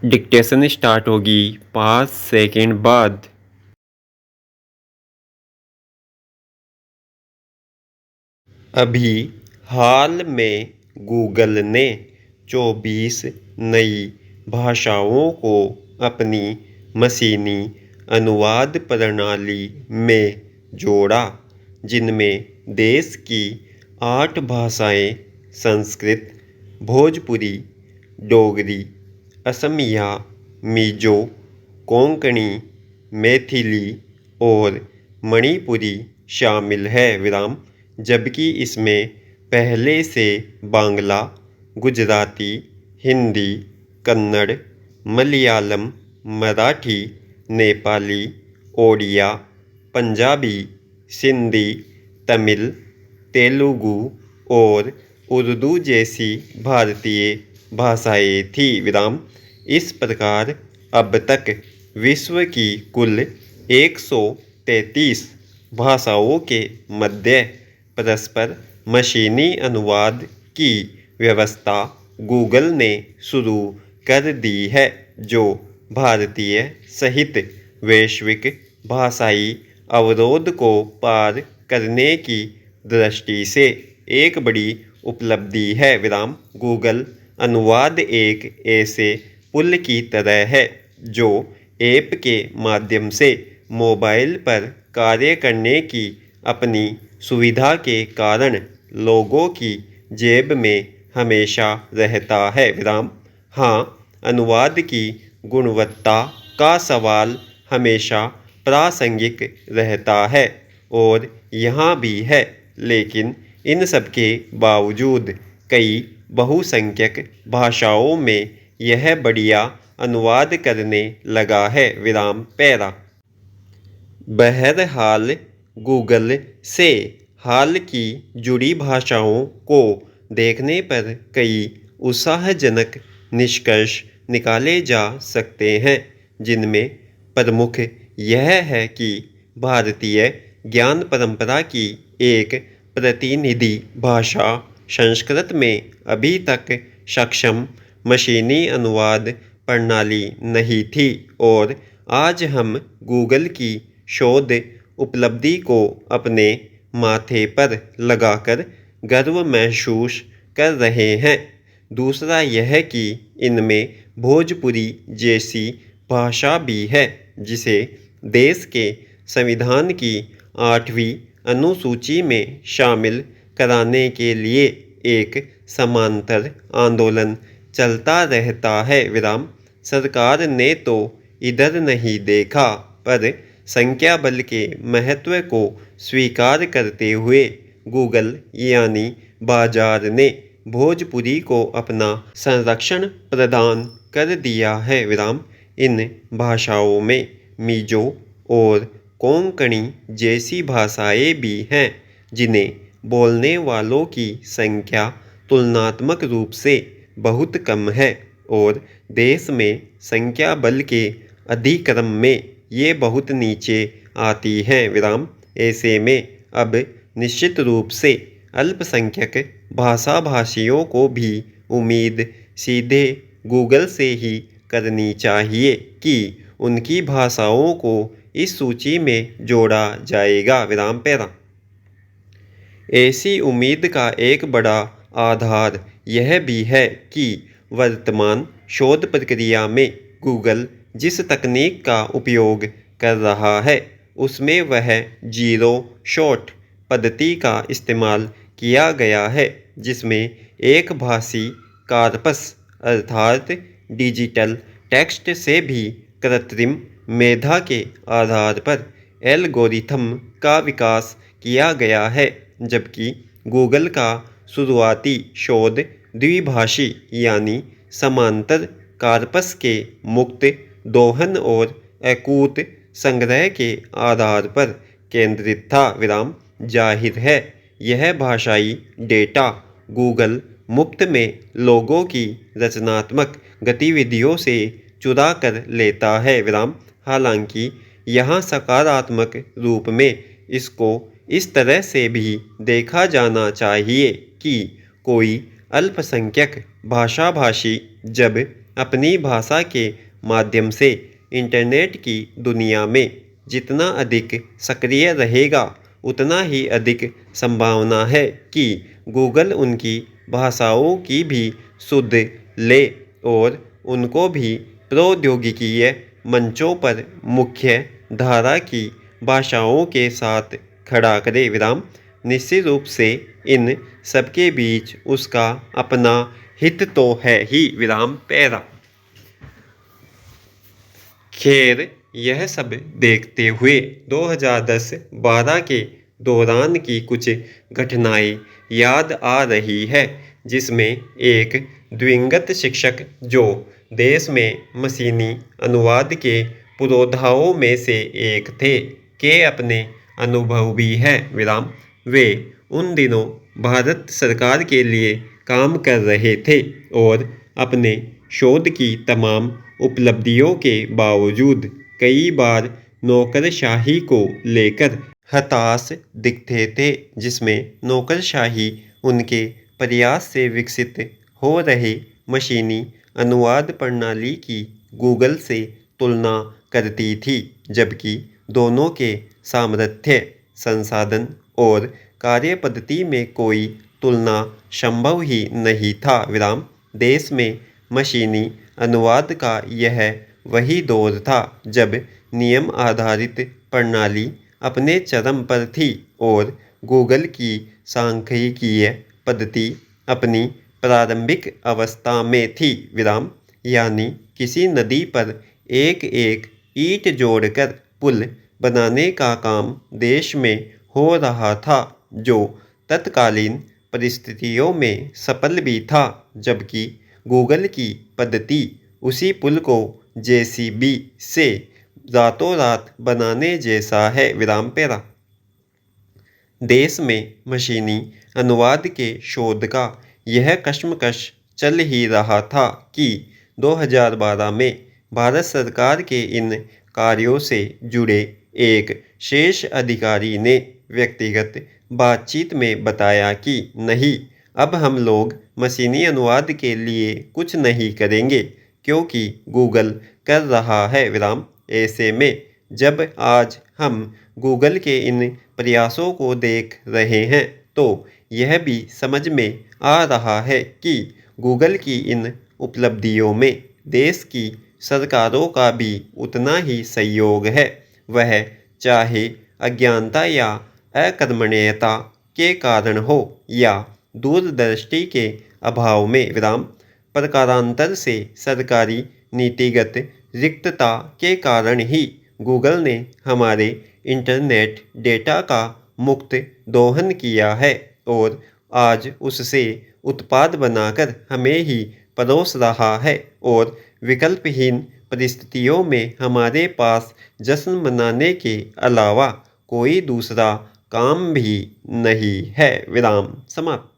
Dictation start होगी 5 second बाद। अभी हाल में गूगल ने 24 नई भाषाओं को अपनी मशीनी अनुवाद प्रणाली में जोड़ा, जिनमें देश की 8 भाषाएं संस्कृत, भोजपुरी, डोगरी, असमिया, मिजो, कोंकणी, मैथिली और मणिपुरी शामिल है विराम। जबकि इसमें पहले से बांग्ला, गुजराती, हिंदी, कन्नड़, मलयालम, मराठी, नेपाली, ओडिया, पंजाबी, सिंधी, तमिल, तेलुगु और उर्दू जैसी भारतीय भाषाएं थी विराम। इस प्रकार अब तक विश्व की कुल 133 भाषाओं के मध्य परस्पर मशीनी अनुवाद की व्यवस्था गूगल ने शुरू कर दी है, जो भारतीय सहित वैश्विक भाषाई अवरोध को पार करने की दृष्टि से एक बड़ी उपलब्धि है विराम। गूगल अनुवाद एक ऐसे पुल की तरह है जो ऐप के माध्यम से मोबाइल पर कार्य करने की अपनी सुविधा के कारण लोगों की जेब में हमेशा रहता है विराम। हाँ, अनुवाद की गुणवत्ता का सवाल हमेशा प्रासंगिक रहता है और यहाँ भी है, लेकिन इन सब के बावजूद कई बहुसंख्यक भाषाओं में यह बढ़िया अनुवाद करने लगा है विराम पैरा। बहरहाल गूगल से हाल की जुड़ी भाषाओं को देखने पर कई उत्साहजनक निष्कर्ष निकाले जा सकते हैं, जिनमें प्रमुख यह है कि भारतीय ज्ञान परंपरा की एक प्रतिनिधि भाषा संस्कृत में अभी तक सक्षम मशीनी अनुवाद प्रणाली नहीं थी और आज हम गूगल की शोध उपलब्धि को अपने माथे पर लगाकर गर्व महसूस कर रहे हैं। दूसरा यह कि इनमें भोजपुरी जैसी भाषा भी है, जिसे देश के संविधान की 8वीं अनुसूची में शामिल कराने के लिए एक समांतर आंदोलन चलता रहता है विराम। सरकार ने तो इधर नहीं देखा, पर संख्या बल के महत्व को स्वीकार करते हुए गूगल यानी बाजार ने भोजपुरी को अपना संरक्षण प्रदान कर दिया है विराम। इन भाषाओं में मिजो और कोंकणी जैसी भाषाएं भी हैं, जिन्हें बोलने वालों की संख्या तुलनात्मक रूप से बहुत कम है और देश में संख्या बल के अधिक्रम में ये बहुत नीचे आती हैं विराम। ऐसे में अब निश्चित रूप से अल्पसंख्यक भाषाभाषियों को भी उम्मीद सीधे गूगल से ही करनी चाहिए कि उनकी भाषाओं को इस सूची में जोड़ा जाएगा विराम पैरा। ऐसी उम्मीद का एक बड़ा आधार यह भी है कि वर्तमान शोध प्रक्रिया में गूगल जिस तकनीक का उपयोग कर रहा है उसमें वह जीरो शॉट पद्धति का इस्तेमाल किया गया है, जिसमें एक भाषी कार्पस अर्थात डिजिटल टेक्स्ट से भी कृत्रिम मेधा के आधार पर एल्गोरिथम का विकास किया गया है। जबकि गूगल का शुरुआती शोध द्विभाषी यानी समांतर कार्पस के मुक्त दोहन और एकूत संग्रह के आधार पर केंद्रित था विराम। जाहिर है यह भाषाई डेटा गूगल मुफ्त में लोगों की रचनात्मक गतिविधियों से चुरा कर लेता है विराम। हालांकि यहाँ सकारात्मक रूप में इसको इस तरह से भी देखा जाना चाहिए कि कोई अल्पसंख्यक भाषाभाषी जब अपनी भाषा के माध्यम से इंटरनेट की दुनिया में जितना अधिक सक्रिय रहेगा, उतना ही अधिक संभावना है कि गूगल उनकी भाषाओं की भी सुध ले और उनको भी प्रौद्योगिकीय मंचों पर मुख्य धारा की भाषाओं के साथ खड़ा करे। विराम। निश्चित रूप से इन सबके बीच उसका अपना हित तो है ही। विराम पैरा। खैर, यह सब देखते हुए 2010-12 के दौरान की कुछ घटनाएं याद आ रही है, जिसमें एक दिवंगत शिक्षक जो देश में मशीनी अनुवाद के पुरोधाओं में से एक थे के अपने अनुभव भी हैं। विराम। वे उन दिनों भारत सरकार के लिए काम कर रहे थे और अपने शोध की तमाम उपलब्धियों के बावजूद कई बार नौकरशाही को लेकर हताश दिखते थे, जिसमें नौकरशाही उनके प्रयास से विकसित हो रहे मशीनी अनुवाद प्रणाली की गूगल से तुलना करती थी, जबकि दोनों के सामर्थ्य, संसाधन और कार्यपद्धति में कोई तुलना संभव ही नहीं था। विराम। देश में मशीनी अनुवाद का यह वही दौर था जब नियम आधारित प्रणाली अपने चरम पर थी और गूगल की सांख्यिकीय पद्धति अपनी प्रारंभिक अवस्था में थी। विराम। यानी किसी नदी पर एक एक ईंट जोड़कर पुल बनाने का काम देश में हो रहा था, जो तत्कालीन परिस्थितियों में सफल भी था, जबकि गूगल की पद्धति उसी पुल को जेसीबी से रातों रात बनाने जैसा है। विराम पैरा। देश में मशीनी अनुवाद के शोध का यह कशमकश चल ही रहा था कि 2012 में भारत सरकार के इन कार्यों से जुड़े एक शीर्ष अधिकारी ने व्यक्तिगत बातचीत में बताया कि नहीं, अब हम लोग मशीनी अनुवाद के लिए कुछ नहीं करेंगे क्योंकि गूगल कर रहा है। विराम। ऐसे में जब आज हम गूगल के इन प्रयासों को देख रहे हैं तो यह भी समझ में आ रहा है कि गूगल की इन उपलब्धियों में देश की सरकारों का भी उतना ही सहयोग है, वह चाहे अज्ञानता या अकर्मण्यता के कारण हो या दूरदृष्टि के अभाव में। विराम। प्रकारांतर से सरकारी नीतिगत रिक्तता के कारण ही गूगल ने हमारे इंटरनेट डेटा का मुक्त दोहन किया है और आज उससे उत्पाद बनाकर हमें ही परोस रहा है और विकल्पहीन परिस्थितियों में हमारे पास जश्न मनाने के अलावा कोई दूसरा काम भी नहीं है। विराम समाप्त।